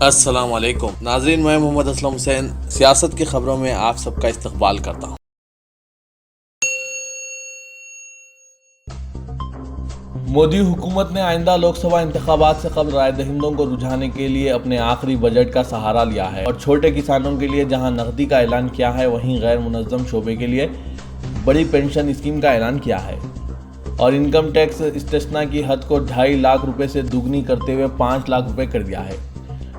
السلام علیکم ناظرین، میں محمد اسلم حسین سیاست کی خبروں میں آپ سب کا استقبال کرتا ہوں۔ مودی حکومت نے آئندہ لوک سبھا انتخابات سے قبل رائے دہندوں کو رجھانے کے لیے اپنے آخری بجٹ کا سہارا لیا ہے اور چھوٹے کسانوں کے لیے جہاں نقدی کا اعلان کیا ہے، وہیں غیر منظم شعبے کے لیے بڑی پینشن اسکیم کا اعلان کیا ہے اور انکم ٹیکس استثنا کی حد کو 2.5 لاکھ روپے سے دوگنی کرتے ہوئے 5 لاکھ روپے کر دیا ہے۔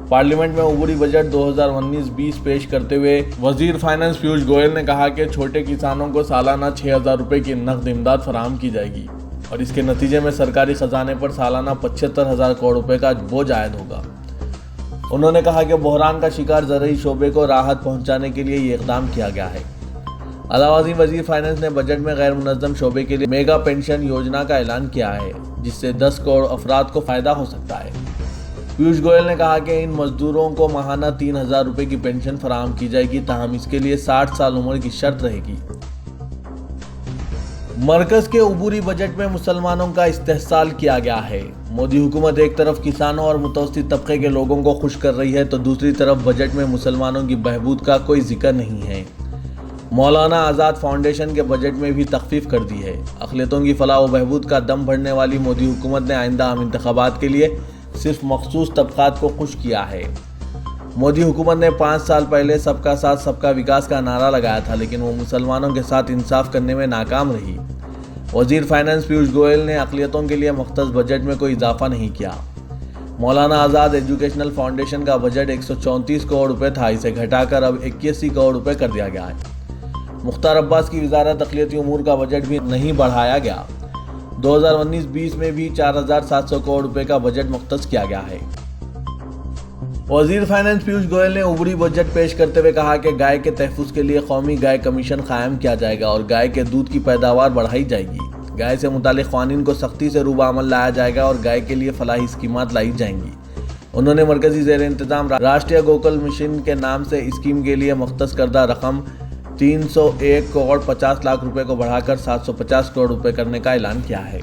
پارلیمنٹ میں عبوری بجٹ 2019-20 پیش کرتے ہوئے وزیر فائنانس پیوش گوئل نے کہا کہ چھوٹے کسانوں کو سالانہ 6,000 روپے کی نقد امداد فراہم کی جائے گی اور اس کے نتیجے میں سرکاری خزانے پر سالانہ 75,000 کروڑ روپے کا بوجھ عائد ہوگا۔ انہوں نے کہا کہ بحران کا شکار زرعی شعبے کو راحت پہنچانے کے لیے یہ اقدام کیا گیا ہے۔ علاوہ ازیں وزیر فائنانس نے بجٹ میں غیر منظم شعبے کے لیے میگا پینشن یوجنا کا اعلان کیا ہے، جس سے 10 کروڑ افراد کو فائدہ ہو سکتا ہے۔ پیوش گوئل نے کہا کہ ان مزدوروں کو ماہانہ 3,000 روپے کی پینشن فراہم کی جائے گی، تاہم اس کے لیے 60 سال عمر کی شرط رہے گی۔ مرکز کے عبوری بجٹ میں مسلمانوں کا استحصال کیا گیا ہے۔ مودی حکومت ایک طرف کسانوں اور متوسط طبقے کے لوگوں کو خوش کر رہی ہے تو دوسری طرف بجٹ میں مسلمانوں کی بہبود کا کوئی ذکر نہیں ہے۔ مولانا آزاد فاؤنڈیشن کے بجٹ میں بھی تخفیف کر دی ہے۔ اقلیتوں کی فلاح و بہبود کا دم بھرنے والی مودی حکومت نے آئندہ عام انتخابات کے لیے صرف مخصوص طبقات کو خوش کیا ہے۔ مودی حکومت نے 5 سال پہلے سب کا ساتھ سب کا وکاس کا نعرہ لگایا تھا، لیکن وہ مسلمانوں کے ساتھ انصاف کرنے میں ناکام رہی۔ وزیر فائنانس پیوش گوئل نے اقلیتوں کے لیے مختص بجٹ میں کوئی اضافہ نہیں کیا۔ مولانا آزاد ایجوکیشنل فاؤنڈیشن کا بجٹ 134 کروڑ روپے تھا، اسے گھٹا کر اب 81 کروڑ روپے کر دیا گیا ہے۔ مختار عباس کی وزارت اقلیتی امور کا بجٹ بھی نہیں بڑھایا گیا۔ 2019-20 میں بھی 4,700 کروڑ روپے کا بجٹ مختص کیا گیا ہے۔ وزیر فائنانس پیوش گوئل نے عبوری بجٹ پیش کرتے ہوئے کہا کہ گائے کے تحفظ کے لیے قومی گائے کمیشن قائم کیا جائے گا اور گائے کے دودھ کی پیداوار بڑھائی جائے گی۔ گائے سے متعلق قوانین کو سختی سے روبہ عمل لایا جائے گا اور گائے کے لیے فلاحی اسکیمات لائی جائیں گی۔ انہوں نے مرکزی زیر انتظام راشٹریہ گوکل مشن کے نام سے اسکیم کے لیے مختص کردہ رقم 301 کروڑ 50 لاکھ روپے کو بڑھا کر 750 کروڑ روپے کرنے کا اعلان کیا ہے۔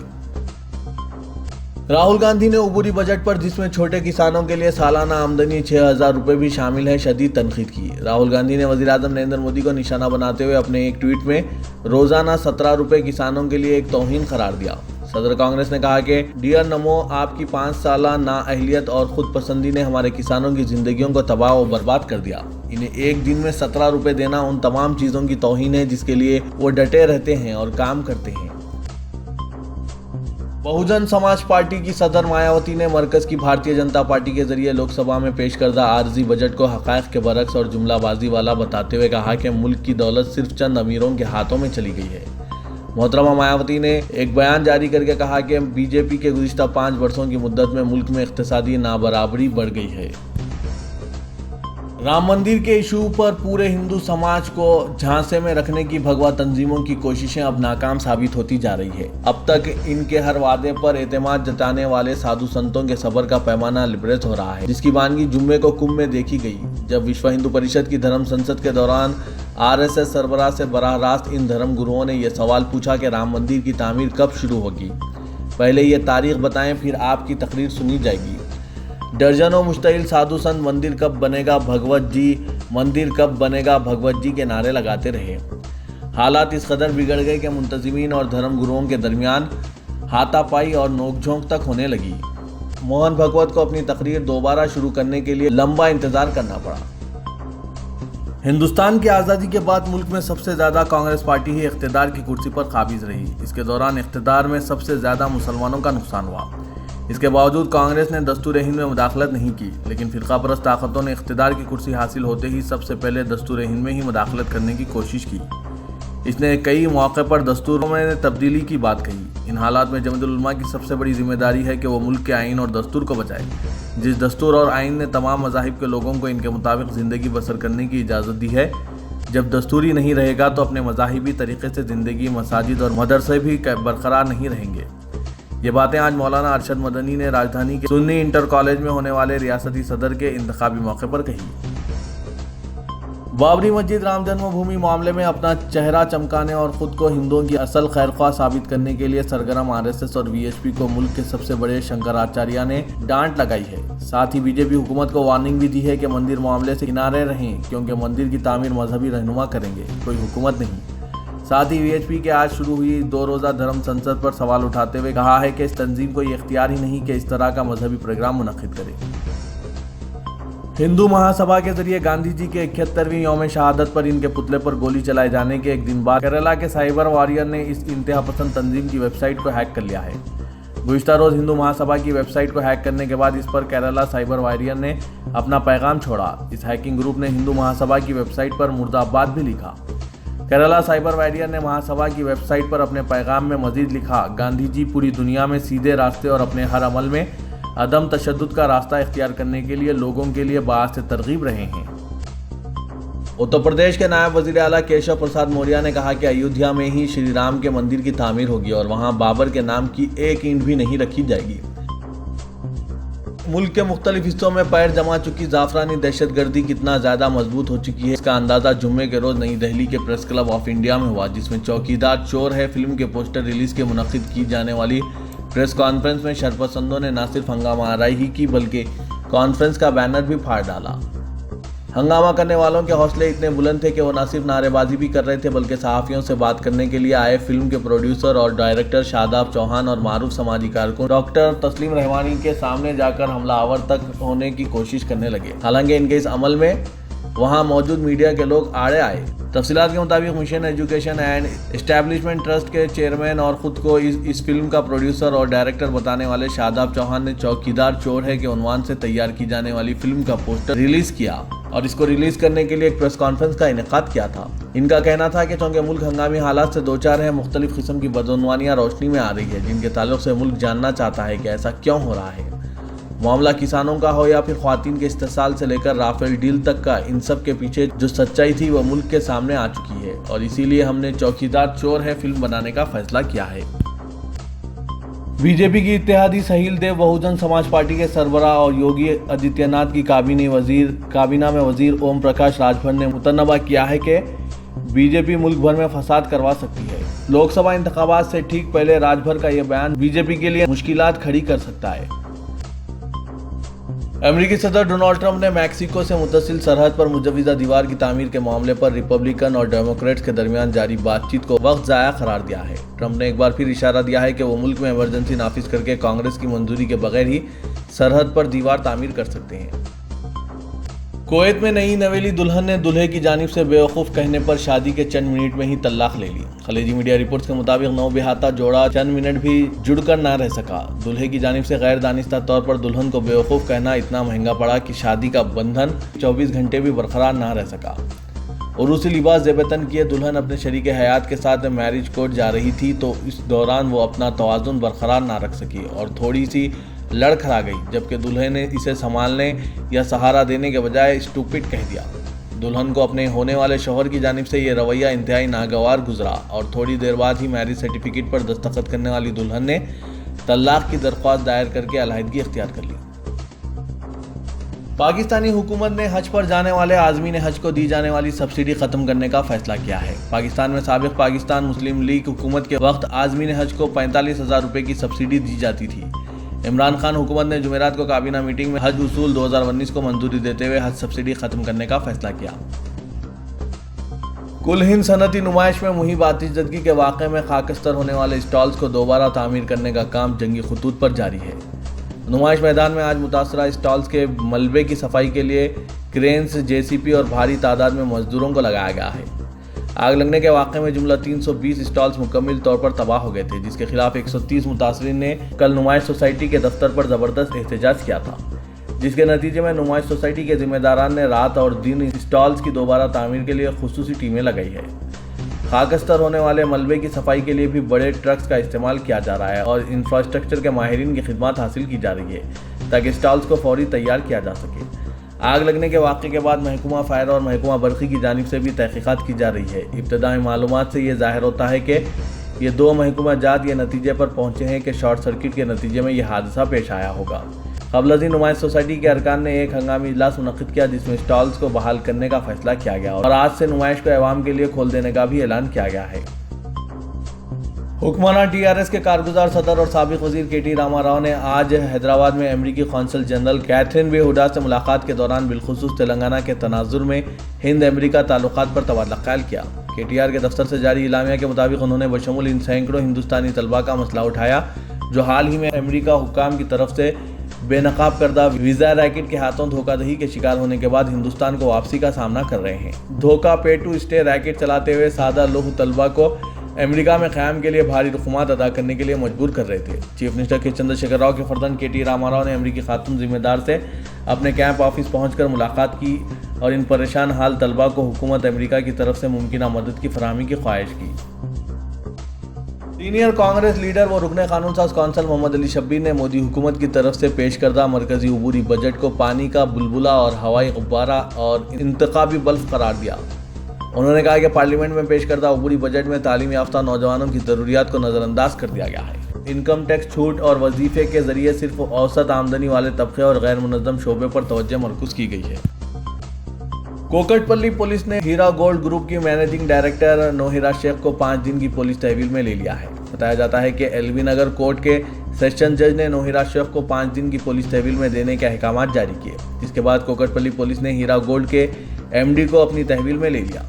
راہل گاندھی نے عبوری بجٹ پر، جس میں چھوٹے کسانوں کے لیے سالانہ آمدنی 6,000 روپے بھی شامل ہے، شدید تنقید کی۔ راہل گاندھی نے وزیر اعظم نریندر مودی کو نشانہ بناتے ہوئے اپنے ایک ٹویٹ میں روزانہ 17 روپے کسانوں کے لیے ایک توہین قرار دیا۔ صدر کانگریس نے کہا کہ ڈیئر نمو، آپ کی 5 سالہ نااہلیت اور خود پسندی نے ہمارے کسانوں کی زندگیوں کو تباہ و برباد کر دیا۔ انہیں ایک دن میں 17 روپے دینا ان تمام چیزوں کی توہین ہے جس کے لیے وہ ڈٹے رہتے ہیں اور کام کرتے ہیں۔ بہوجن سماج پارٹی کی صدر مایاوتی نے مرکز کی بھارتیہ جنتا پارٹی کے ذریعے لوک سبھا میں پیش کردہ عارضی بجٹ کو حقائق کے برعکس اور جملہ بازی والا بتاتے ہوئے کہا کہ ملک کی دولت صرف چند امیروں کے ہاتھوں میں چلی گئی ہے۔ محترمہ مایاوتی نے ایک بیان جاری کر کے کہا کہ بی جے پی کے گزشتہ 5 برسوں کی مدت میں ملک میں اقتصادی نابرابری بڑھ گئی ہے۔ رام مندر کے ایشو پر پورے ہندو سماج کو جھانسے میں رکھنے کی بھگوا تنظیموں کی کوششیں اب ناکام ثابت ہوتی جا رہی ہے۔ اب تک ان کے ہر وعدے پر اعتماد جتانے والے سادھو سنتوں کے صبر کا پیمانہ لبریز ہو رہا ہے، جس کی بانگی جمعے کو کمبھ میں دیکھی گئی، جب وشو ہندو پریشد کی دھرم سنسد کے دوران RSS سربراہ سے براہ راست ان دھرم گروؤں نے یہ سوال پوچھا کہ رام مندر کی تعمیر کب شروع ہوگی، پہلے یہ تاریخ بتائیں، پھر آپ کی تقریر سنی جائے گی۔ درجنوں مشتعل سادھو سنت مندر کب بنے گا بھگوت جی، مندر کب بنے گا بھگوت جی کے نعرے لگاتے رہے۔ حالات اس قدر بگڑ گئے کہ منتظمین اور دھرم گروؤں کے درمیان ہاتھا پائی اور نوک جھونک تک ہونے لگی۔ موہن بھگوت کو اپنی تقریر دوبارہ شروع کرنے کے لیے لمبا انتظار کرنا پڑا۔ ہندوستان کی آزادی کے بعد ملک میں سب سے زیادہ کانگریس پارٹی ہی اقتدار کی کرسی پر قابض رہی۔ اس کے دوران اقتدار میں سب سے زیادہ مسلمانوں کا نقصان ہوا۔ اس کے باوجود کانگریس نے دستور ہند میں مداخلت نہیں کی، لیکن فرقہ پرست طاقتوں نے اقتدار کی کرسی حاصل ہوتے ہی سب سے پہلے دستور ہند میں ہی مداخلت کرنے کی کوشش کی۔ اس نے کئی مواقع پر دستوروں میں تبدیلی کی بات کہی۔ ان حالات میں جمعیت العلماء کی سب سے بڑی ذمہ داری ہے کہ وہ ملک کے آئین اور دستور کو بچائے۔ جس دستور اور آئین نے تمام مذاہب کے لوگوں کو ان کے مطابق زندگی بسر کرنے کی اجازت دی ہے، جب دستور ہی نہیں رہے گا تو اپنے مذاہبی طریقے سے زندگی، مساجد اور مدرسے بھی برقرار نہیں رہیں گے۔ یہ باتیں آج مولانا ارشد مدنی نے راجدھانی کے سنی انٹر کالج میں ہونے والے ریاستی صدر کے انتخابی موقع پر کہی۔ بابری مسجد رام جنم بھومی معاملے میں اپنا چہرہ چمکانے اور خود کو ہندوؤں کی اصل خیرخواہ ثابت کرنے کے لیے سرگرم RSS اور VHP کو ملک کے سب سے بڑے شنکراچاریہ نے ڈانٹ لگائی ہے۔ ساتھ ہی BJP حکومت کو وارننگ بھی دی ہے کہ مندر معاملے سے کنارے رہیں کیونکہ مندر کی تعمیر مذہبی رہنما کریں گے، کوئی حکومت نہیں۔ ساتھ ہی VHP کے آج شروع ہوئی 2 روزہ دھرم سنسد پر سوال اٹھاتے ہوئے کہا ہے کہ اس تنظیم کو یہ اختیار ہی نہیں کہ اس طرح کا مذہبی پروگرام منعقد کرے۔ ہندو مہاسبھا کے ذریعے گاندھی جی کے 71ویں یوم شہادت پر ان کے پتلے پر گولی چلائے جانے کے ایک دن بعد کیرالہ کے سائبر واریر نے اس انتہا پسند تنظیم کی ویب سائٹ کو ہیک کر لیا ہے۔ گزشتہ روز ہندو مہاسبھا کی ویب سائٹ کو ہیک کرنے کے بعد اس پر کیرالہ سائبر واریر نے اپنا پیغام چھوڑا۔ اس ہیکنگ گروپ نے ہندو مہاسبھا کی ویب سائٹ پر مرد آباد بھی لکھا۔ کیرالہ سائبر واریر نے مہاسبھا کی ویب سائٹ پر اپنے پیغام میں مزید لکھا، گاندھی جی پوری دنیا میں سیدھے راستے اور اپنے ہر عمل میں عدم تشدد کا راستہ اختیار کرنے کے لیے لوگوں کے لیے باعث ترغیب رہے ہیں۔ اتر پردیش کے نائب وزیر اعلیٰ کیشو پرساد موریہ نے کہا کہ ایودھیا میں ہی شری رام کے مندر کی تعمیر ہوگی اور وہاں بابر کے نام کی ایک اینٹ بھی نہیں رکھی جائے گی۔ ملک کے مختلف حصوں میں پیر جما چکی زعفرانی دہشت گردی کتنا زیادہ مضبوط ہو چکی ہے، اس کا اندازہ جمعے کے روز نئی دہلی کے پریس کلب آف انڈیا میں ہوا، جس میں چوکیدار چور ہے فلم کے پوسٹر ریلیز کے منعقد کی جانے والی پریس کانفرنس میں شرپسندوں نے نہ صرف ہنگامہ آرائی ہی کی بلکہ کانفرنس کا بینر بھی پھاڑ ڈالا۔ ہنگامہ کرنے والوں کے حوصلے اتنے بلند تھے کہ وہ نہ صرف نعرے بازی بھی کر رہے تھے بلکہ صحافیوں سے بات کرنے کے لیے آئے فلم کے پروڈیوسر اور ڈائریکٹر شاداب چوہان اور معروف سماجی کارکن ڈاکٹر تسلیم رحمانی کے سامنے جا کر حملہ آور تک ہونے کی کوشش کرنے لگے۔ حالانکہ ان کے اس عمل میں وہاں موجود میڈیا کے لوگ آڑے آئے۔ تفصیلات کے مطابق mission education and establishment trust کے چیئرمین اور خود کو اس فلم کا پروڈیوسر اور ڈائریکٹر بتانے والے شاداب چوہان نے چوکیدار چور ہے کے عنوان سے تیار کی جانے والی فلم کا پوسٹر ریلیز کیا اور اس کو ریلیز کرنے کے لیے ایک پریس کانفرنس کا انعقاد کیا تھا۔ ان کا کہنا تھا کہ چونکہ ملک ہنگامی حالات سے دوچار ہے، مختلف قسم کی بدعنوانیاں روشنی میں آ رہی ہے جن کے تعلق سے ملک جاننا چاہتا ہے کہ ایسا کیوں ہو رہا ہے۔ معاملہ کسانوں کا ہو یا پھر خواتین کے استحصال سے لے کر رافیل ڈیل تک کا، ان سب کے پیچھے جو سچائی تھی وہ ملک کے سامنے آ چکی ہے اور اسی لیے ہم نے چوکیدار چور ہے فلم بنانے کا فیصلہ کیا ہے۔ BJP کی اتحادی سہیل دیو بہوجن سماج پارٹی کے سربراہ اور یوگی آدتیہ ناتھ کی کابینہ میں وزیر اوم پرکاش راج بھر نے متنبہ کیا ہے کہ BJP ملک بھر میں فساد کروا سکتی ہے۔ لوک سبھا انتخابات سے ٹھیک پہلے راج بھر کا یہ بیان BJP کے لیے مشکلات کھڑی کر سکتا ہے۔ امریکی صدر ڈونلڈ ٹرمپ نے میکسیکو سے متصل سرحد پر مجوزہ دیوار کی تعمیر کے معاملے پر ریپبلکن اور ڈیموکریٹس کے درمیان جاری بات چیت کو وقت ضائع قرار دیا ہے۔ ٹرمپ نے ایک بار پھر اشارہ دیا ہے کہ وہ ملک میں ایمرجنسی نافذ کر کے کانگریس کی منظوری کے بغیر ہی سرحد پر دیوار تعمیر کر سکتے ہیں۔ کویت میں نئی نویلی دلہن نے دلہے کی جانب سے بیوقوف کہنے پر شادی کے چند منٹ میں ہی طلاق لے لی۔ خلیجی میڈیا رپورٹس کے مطابق نوبہاتا جوڑا چند منٹ بھی جڑ کر نہ رہ سکا۔ دلہے کی جانب سے غیر دانستہ طور پر دلہن کو بیوقوف کہنا اتنا مہنگا پڑا کہ شادی کا بندھن 24 گھنٹے بھی برقرار نہ رہ سکا۔ عروسی لباس زیب تن کیے دلہن اپنے شریک حیات کے ساتھ میرج کورٹ جا رہی تھی تو اس دوران وہ اپنا توازن برقرار نہ رکھ سکی اور تھوڑی سی لڑکھڑا گئی، جبکہ دلہے نے اسے سنبھالنے یا سہارا دینے کے بجائے اسٹوپڈ کہہ دیا۔ دلہن کو اپنے ہونے والے شوہر کی جانب سے یہ رویہ انتہائی ناگوار گزرا اور تھوڑی دیر بعد ہی میرج سرٹیفکیٹ پر دستخط کرنے والی دلہن نے طلاق کی درخواست دائر کر کے علیحدگی اختیار کر لی۔ پاکستانی حکومت نے حج پر جانے والے عازمین حج کو دی جانے والی سبسڈی ختم کرنے کا فیصلہ کیا ہے۔ پاکستان میں سابق پاکستان مسلم لیگ حکومت کے وقت عازمین حج کو 45,000 روپے کی سبسڈی دی جاتی تھی۔ عمران خان حکومت نے جمعرات کو کابینہ میٹنگ میں حج اصول 2019 کو منظوری دیتے ہوئے حج سبسڈی ختم کرنے کا فیصلہ کیا۔ کل ہند صنعتی نمائش میں مہم آتش زدگی کے واقعے میں خاکستر ہونے والے اسٹالز کو دوبارہ تعمیر کرنے کا کام جنگی خطوط پر جاری ہے۔ نمائش میدان میں آج متاثرہ اسٹالز کے ملبے کی صفائی کے لیے کرینز، JCP اور بھاری تعداد میں مزدوروں کو لگایا گیا ہے۔ آگ لگنے کے واقعے میں جملہ 320 اسٹالز مکمل طور پر تباہ ہو گئے تھے، جس کے خلاف 130 متاثرین نے کل نمائش سوسائٹی کے دفتر پر زبردست احتجاج کیا تھا، جس کے نتیجے میں نمائش سوسائٹی کے ذمہ داران نے رات اور دن اسٹالز کی دوبارہ تعمیر کے لیے خصوصی ٹیمیں لگائی ہے۔ خاکستر ہونے والے ملبے کی صفائی کے لیے بھی بڑے ٹرکس کا استعمال کیا جا رہا ہے اور انفراسٹرکچر کے ماہرین کی خدمات حاصل کی جا رہی ہے تاکہ اسٹالز کو فوری تیار کیا جا سکے۔ آگ لگنے کے واقعے کے بعد محکمہ فائر اور محکمہ برقی کی جانب سے بھی تحقیقات کی جا رہی ہے۔ ابتدائی معلومات سے یہ ظاہر ہوتا ہے کہ یہ دو محکمہ جات یہ نتیجے پر پہنچے ہیں کہ شارٹ سرکٹ کے نتیجے میں یہ حادثہ پیش آیا ہوگا۔ قبل ازیں نمائش سوسائٹی کے ارکان نے ایک ہنگامی اجلاس منعقد کیا جس میں اسٹالز کو بحال کرنے کا فیصلہ کیا گیا اور آج سے نمائش کو عوام کے لیے کھول دینے کا بھی اعلان کیا گیا ہے۔ حکمران ٹی آر ایس کے کارگزار صدر اور سابق وزیر کے ٹی راما راؤ نے آج حیدرآباد میں امریکی قونصل جنرل کیتھرین بے ہڈا سے ملاقات کے دوران بالخصوص تلنگانہ کے تناظر میں ہند امریکہ تعلقات پر تبادلہ خیال کیا۔ کے ٹی آر کے دفتر سے جاری اعلامیہ کے مطابق انہوں نے بشمول ان سینکڑوں ہندوستانی طلباء کا مسئلہ اٹھایا جو حال ہی میں امریکہ حکام کی طرف سے بے نقاب کردہ ویزا ریکٹ کے ہاتھوں دھوکہ دہی کے شکار ہونے کے بعد ہندوستان کو واپسی کا سامنا کر رہے ہیں۔ دھوکہ پے ٹو اسٹے ریکٹ چلاتے ہوئے سادہ لوہ طلباء کو امریکہ میں قیام کے لیے بھاری رقومات ادا کرنے کے لیے مجبور کر رہے تھے۔ چیف منسٹر کے چندر شیکھر راؤ کے فرزند کے ٹی راما راؤ نے امریکی خاتون ذمہ دار سے اپنے کیمپ آفس پہنچ کر ملاقات کی اور ان پریشان حال طلباء کو حکومت امریکہ کی طرف سے ممکنہ مدد کی فراہمی کی خواہش کی۔ سینئر کانگریس لیڈر و رکن قانون ساز کونسل محمد علی شبیر نے مودی حکومت کی طرف سے پیش کردہ مرکزی عبوری بجٹ کو پانی کا بلبلہ اور ہوائی غبارہ اور انتخابی بلف قرار دیا۔ انہوں نے کہا کہ پارلیمنٹ میں پیش کردہ عبوری بجٹ میں تعلیم یافتہ نوجوانوں کی ضروریات کو نظر انداز کر دیا گیا ہے۔ انکم ٹیکس چھوٹ اور وظیفے کے ذریعے صرف اوسط آمدنی والے طبقے اور غیر منظم شعبے پر توجہ مرکوز کی گئی ہے۔ کوکٹ پلی پولیس نے ہیرا گولڈ گروپ کی مینیجنگ ڈائریکٹر نوہیرا شیخ کو 5 دن کی پولیس تحویل میں لے لیا ہے۔ بتایا جاتا ہے کہ ایل بی نگر کورٹ کے سیشن جج نے نوہیرا شیخ کو 5 دن کی پولیس تحویل میں دینے کے احکامات جاری کیے، جس کے بعد کوکٹ پلی پولیس نے ہیرا گولڈ کے ایم ڈی کو اپنی تحویل میں لے لیا۔